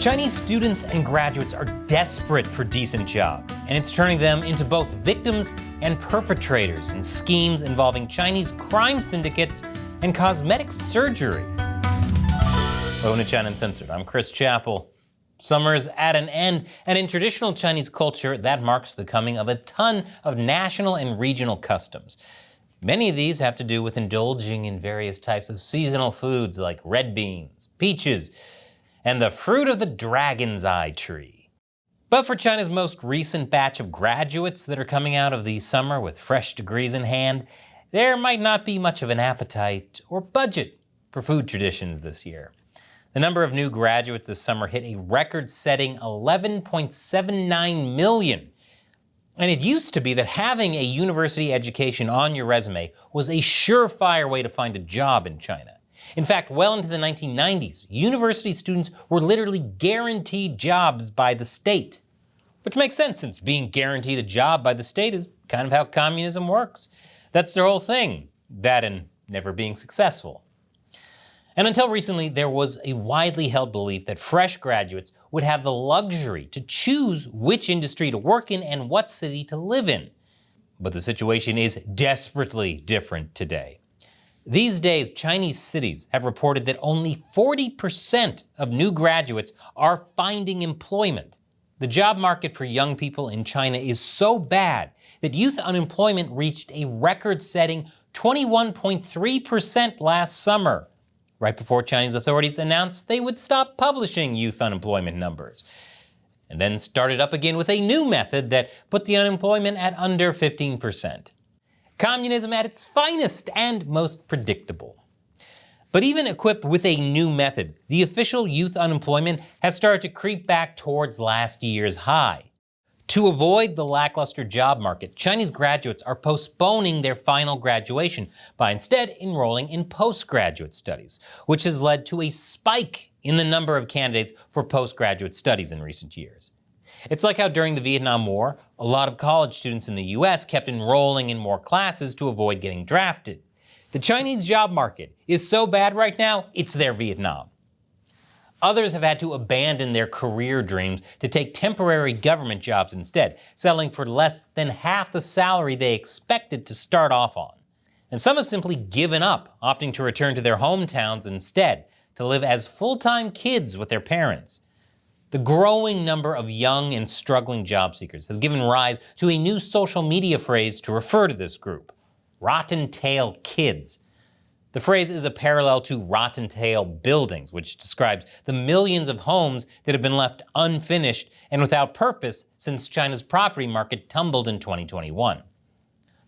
Chinese students and graduates are desperate for decent jobs, and it's turning them into both victims and perpetrators in schemes involving Chinese crime syndicates and cosmetic surgery. Welcome to China Uncensored. I'm Chris Chappell. Summer is at an end, and in traditional Chinese culture, that marks the coming of a ton of national and regional customs. Many of these have to do with indulging in various types of seasonal foods like red beans, peaches, and the fruit of the dragon's eye tree. But for China's most recent batch of graduates that are coming out of the summer with fresh degrees in hand, there might not be much of an appetite or budget for food traditions this year. The number of new graduates this summer hit a record-setting 11.79 million. And it used to be that having a university education on your resume was a surefire way to find a job in China. In fact, well into the 1990s, university students were literally guaranteed jobs by the state. Which makes sense, since being guaranteed a job by the state is kind of how communism works. That's their whole thing, that and never being successful. And until recently, there was a widely held belief that fresh graduates would have the luxury to choose which industry to work in and what city to live in. But the situation is desperately different today. These days, Chinese cities have reported that only 40% of new graduates are finding employment. The job market for young people in China is so bad that youth unemployment reached a record-setting 21.3% last summer, right before Chinese authorities announced they would stop publishing youth unemployment numbers, and then started up again with a new method that put the unemployment at under 15%. Communism at its finest and most predictable. But even equipped with a new method, the official youth unemployment has started to creep back towards last year's high. To avoid the lackluster job market, Chinese graduates are postponing their final graduation by instead enrolling in postgraduate studies, which has led to a spike in the number of candidates for postgraduate studies in recent years. It's like how during the Vietnam War, a lot of college students in the US kept enrolling in more classes to avoid getting drafted. The Chinese job market is so bad right now, it's their Vietnam. Others have had to abandon their career dreams to take temporary government jobs instead, settling for less than half the salary they expected to start off on. And some have simply given up, opting to return to their hometowns instead, to live as full-time kids with their parents. The growing number of young and struggling job seekers has given rise to a new social media phrase to refer to this group: rotten tail kids. The phrase is a parallel to rotten tail buildings, which describes the millions of homes that have been left unfinished and without purpose since China's property market tumbled in 2021.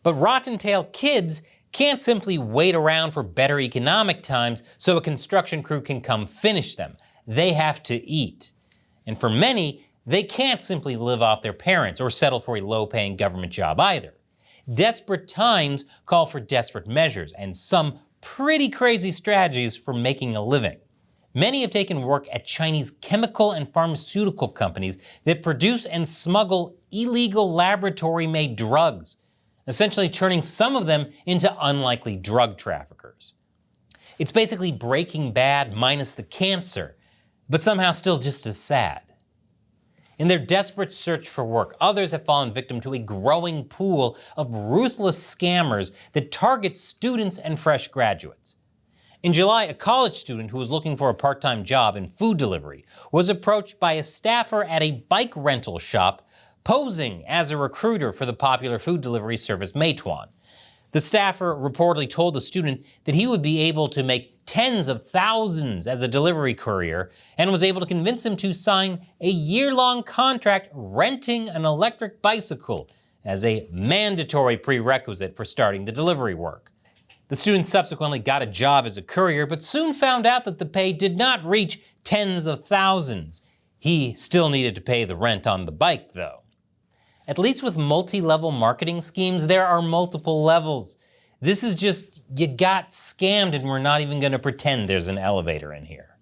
But rotten tail kids can't simply wait around for better economic times so a construction crew can come finish them. They have to eat. And for many, they can't simply live off their parents or settle for a low-paying government job either. Desperate times call for desperate measures and some pretty crazy strategies for making a living. Many have taken work at Chinese chemical and pharmaceutical companies that produce and smuggle illegal laboratory-made drugs, essentially turning some of them into unlikely drug traffickers. It's basically Breaking Bad minus the cancer, but somehow still just as sad. In their desperate search for work, others have fallen victim to a growing pool of ruthless scammers that target students and fresh graduates. In July, a college student who was looking for a part-time job in food delivery was approached by a staffer at a bike rental shop posing as a recruiter for the popular food delivery service Meituan. The staffer reportedly told the student that he would be able to make tens of thousands as a delivery courier and was able to convince him to sign a year-long contract renting an electric bicycle as a mandatory prerequisite for starting the delivery work. The student subsequently got a job as a courier, but soon found out that the pay did not reach tens of thousands. He still needed to pay the rent on the bike, though. At least with multi-level marketing schemes, there are multiple levels. This is just, you got scammed and we're not even going to pretend there's an elevator in here.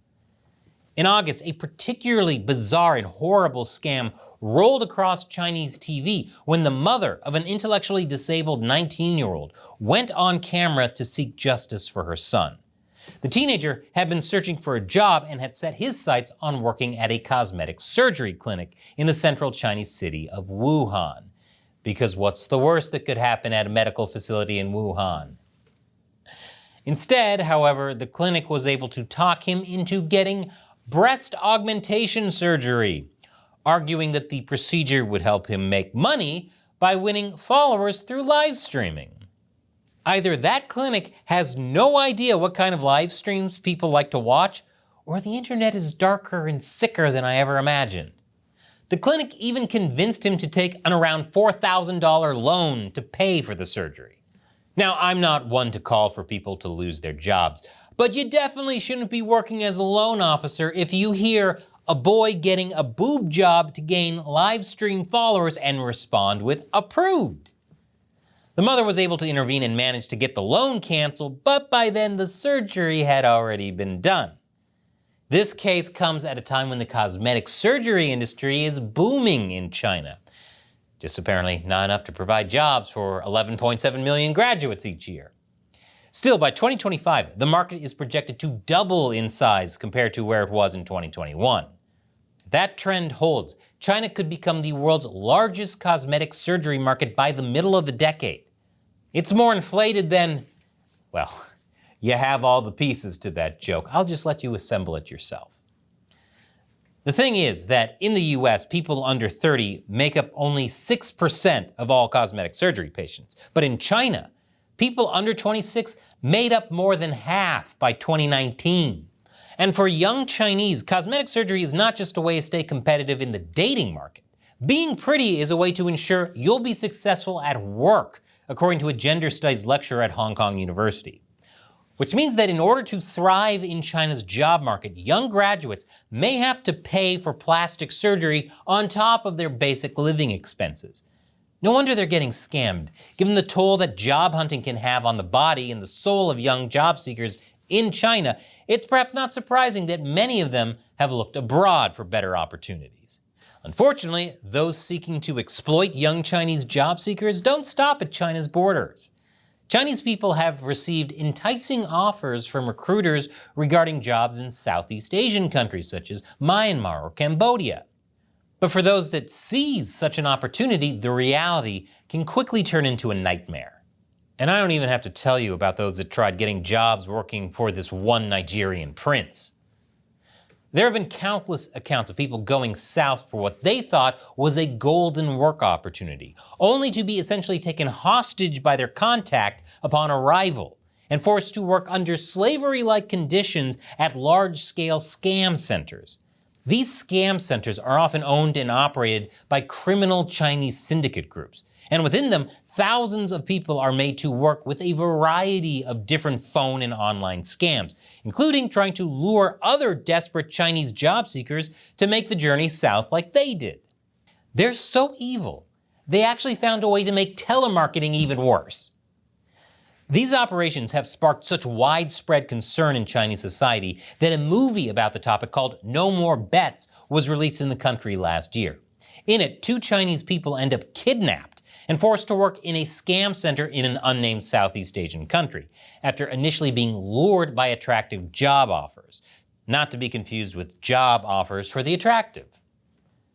In August, a particularly bizarre and horrible scam rolled across Chinese TV when the mother of an intellectually disabled 19-year-old went on camera to seek justice for her son. The teenager had been searching for a job and had set his sights on working at a cosmetic surgery clinic in the central Chinese city of Wuhan. Because what's the worst that could happen at a medical facility in Wuhan? Instead, however, the clinic was able to talk him into getting breast augmentation surgery, arguing that the procedure would help him make money by winning followers through live streaming. Either that clinic has no idea what kind of live streams people like to watch, or the internet is darker and sicker than I ever imagined. The clinic even convinced him to take an around $4,000 loan to pay for the surgery. Now, I'm not one to call for people to lose their jobs, but you definitely shouldn't be working as a loan officer if you hear a boy getting a boob job to gain live stream followers and respond with approved. The mother was able to intervene and manage to get the loan canceled, but by then the surgery had already been done. This case comes at a time when the cosmetic surgery industry is booming in China. Just apparently not enough to provide jobs for 11.7 million graduates each year. Still, by 2025, the market is projected to double in size compared to where it was in 2021. If that trend holds, China could become the world's largest cosmetic surgery market by the middle of the decade. It's more inflated than, well, you have all the pieces to that joke. I'll just let you assemble it yourself. The thing is that in the US, people under 30 make up only 6% of all cosmetic surgery patients. But in China, people under 26 made up more than half by 2019. And for young Chinese, cosmetic surgery is not just a way to stay competitive in the dating market. Being pretty is a way to ensure you'll be successful at work, according to a gender studies lecturer at Hong Kong University. Which means that in order to thrive in China's job market, young graduates may have to pay for plastic surgery on top of their basic living expenses. No wonder they're getting scammed, given the toll that job hunting can have on the body and the soul of young job seekers in China. It's perhaps not surprising that many of them have looked abroad for better opportunities. Unfortunately, those seeking to exploit young Chinese job seekers don't stop at China's borders. Chinese people have received enticing offers from recruiters regarding jobs in Southeast Asian countries such as Myanmar or Cambodia. But for those that seize such an opportunity, the reality can quickly turn into a nightmare. And I don't even have to tell you about those that tried getting jobs working for this one Nigerian prince. There have been countless accounts of people going south for what they thought was a golden work opportunity, only to be essentially taken hostage by their contact upon arrival and forced to work under slavery-like conditions at large-scale scam centers. These scam centers are often owned and operated by criminal Chinese syndicate groups, and within them, thousands of people are made to work with a variety of different phone and online scams, including trying to lure other desperate Chinese job seekers to make the journey south like they did. They're so evil, they actually found a way to make telemarketing even worse. These operations have sparked such widespread concern in Chinese society that a movie about the topic called No More Bets was released in the country last year. In it, 2 Chinese people end up kidnapped and forced to work in a scam center in an unnamed Southeast Asian country, after initially being lured by attractive job offers, not to be confused with job offers for the attractive.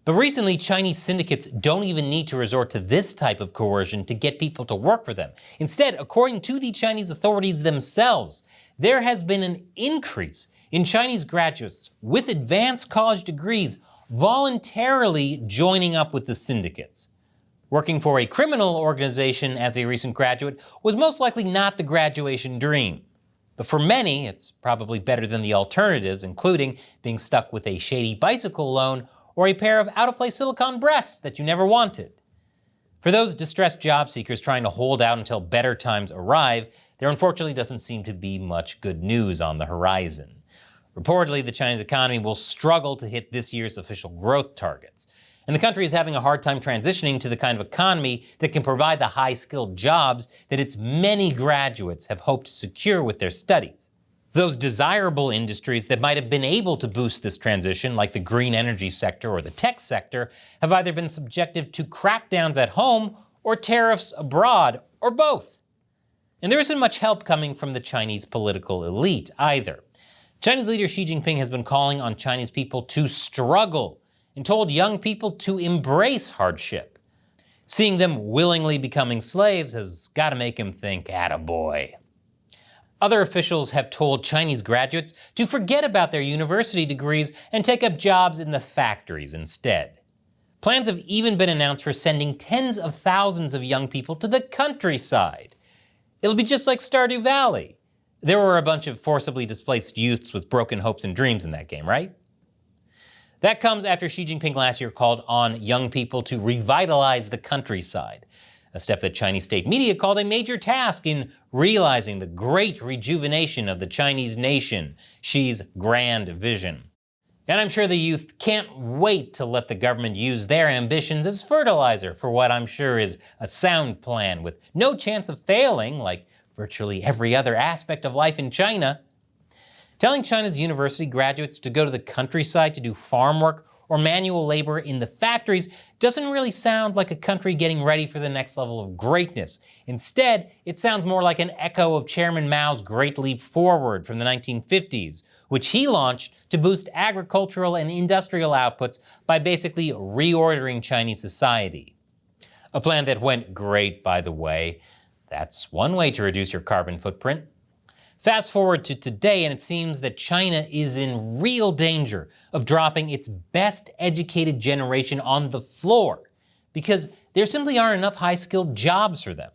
But recently, Chinese syndicates don't even need to resort to this type of coercion to get people to work for them. Instead, according to the Chinese authorities themselves, there has been an increase in Chinese graduates with advanced college degrees voluntarily joining up with the syndicates. Working for a criminal organization as a recent graduate was most likely not the graduation dream. But for many, it's probably better than the alternatives, including being stuck with a shady bicycle loan or a pair of out-of-place silicone breasts that you never wanted. For those distressed job seekers trying to hold out until better times arrive, there unfortunately doesn't seem to be much good news on the horizon. Reportedly, the Chinese economy will struggle to hit this year's official growth targets, and the country is having a hard time transitioning to the kind of economy that can provide the high-skilled jobs that its many graduates have hoped to secure with their studies. Those desirable industries that might have been able to boost this transition, like the green energy sector or the tech sector, have either been subjected to crackdowns at home or tariffs abroad, or both. And there isn't much help coming from the Chinese political elite either. Chinese leader Xi Jinping has been calling on Chinese people to struggle and told young people to embrace hardship. Seeing them willingly becoming slaves has got to make him think, attaboy. Other officials have told Chinese graduates to forget about their university degrees and take up jobs in the factories instead. Plans have even been announced for sending tens of thousands of young people to the countryside. It'll be just like Stardew Valley. There were a bunch of forcibly displaced youths with broken hopes and dreams in that game, right? That comes after Xi Jinping last year called on young people to revitalize the countryside, a step that Chinese state media called a major task in realizing the great rejuvenation of the Chinese nation, Xi's grand vision. And I'm sure the youth can't wait to let the government use their ambitions as fertilizer for what I'm sure is a sound plan with no chance of failing, like virtually every other aspect of life in China. Telling China's university graduates to go to the countryside to do farm work or manual labor in the factories doesn't really sound like a country getting ready for the next level of greatness. Instead, it sounds more like an echo of Chairman Mao's Great Leap Forward from the 1950s, which he launched to boost agricultural and industrial outputs by basically reordering Chinese society. A plan that went great, by the way. That's one way to reduce your carbon footprint. Fast forward to today, and it seems that China is in real danger of dropping its best educated generation on the floor because there simply aren't enough high-skilled jobs for them.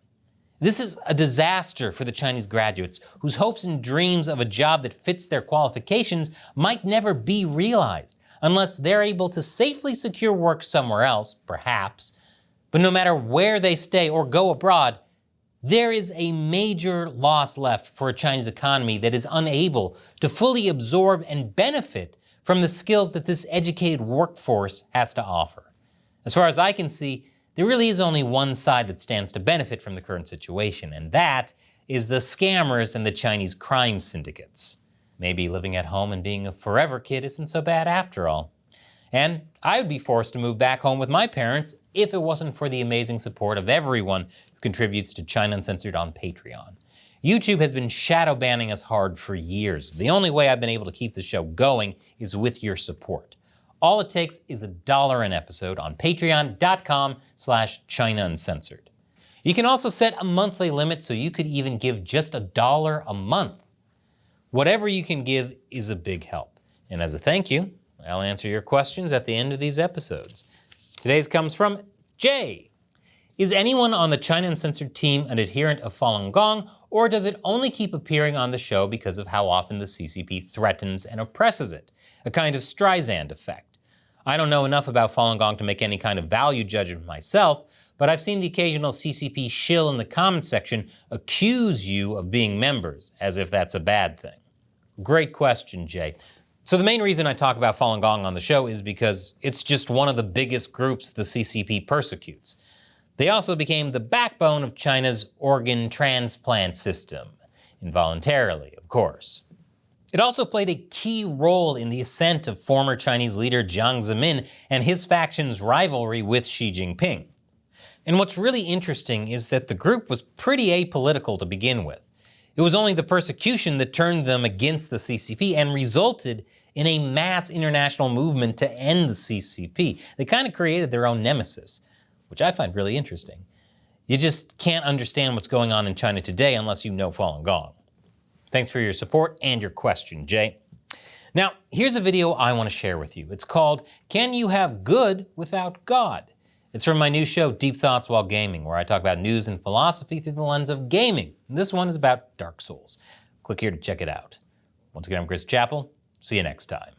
This is a disaster for the Chinese graduates whose hopes and dreams of a job that fits their qualifications might never be realized unless they're able to safely secure work somewhere else, perhaps. But no matter where they stay or go abroad, there is a major loss left for a Chinese economy that is unable to fully absorb and benefit from the skills that this educated workforce has to offer. As far as I can see, there really is only one side that stands to benefit from the current situation, and that is the scammers and the Chinese crime syndicates. Maybe living at home and being a forever kid isn't so bad after all. And I would be forced to move back home with my parents if it wasn't for the amazing support of everyone who contributes to China Uncensored on Patreon. YouTube has been shadow banning us hard for years. The only way I've been able to keep the show going is with your support. All it takes is $1 an episode on patreon.com/China Uncensored. You can also set a monthly limit, so you could even give just $1 a month. Whatever you can give is a big help. And as a thank you, I'll answer your questions at the end of these episodes. Today's comes from Jay. Is anyone on the China Uncensored team an adherent of Falun Gong, or does it only keep appearing on the show because of how often the CCP threatens and oppresses it? A kind of Streisand effect. I don't know enough about Falun Gong to make any kind of value judgment myself, but I've seen the occasional CCP shill in the comments section accuse you of being members, as if that's a bad thing. Great question, Jay. So the main reason I talk about Falun Gong on the show is because it's just one of the biggest groups the CCP persecutes. They also became the backbone of China's organ transplant system, involuntarily, of course. It also played a key role in the ascent of former Chinese leader Jiang Zemin and his faction's rivalry with Xi Jinping. And what's really interesting is that the group was pretty apolitical to begin with. It was only the persecution that turned them against the CCP and resulted in a mass international movement to end the CCP. They kind of created their own nemesis, which I find really interesting. You just can't understand what's going on in China today unless you know Falun Gong. Thanks for your support and your question, Jay. Now, here's a video I want to share with you. It's called, Can You Have Good Without God? It's from my new show, Deep Thoughts While Gaming, where I talk about news and philosophy through the lens of gaming. And this one is about Dark Souls. Click here to check it out. Once again, I'm Chris Chappell. See you next time.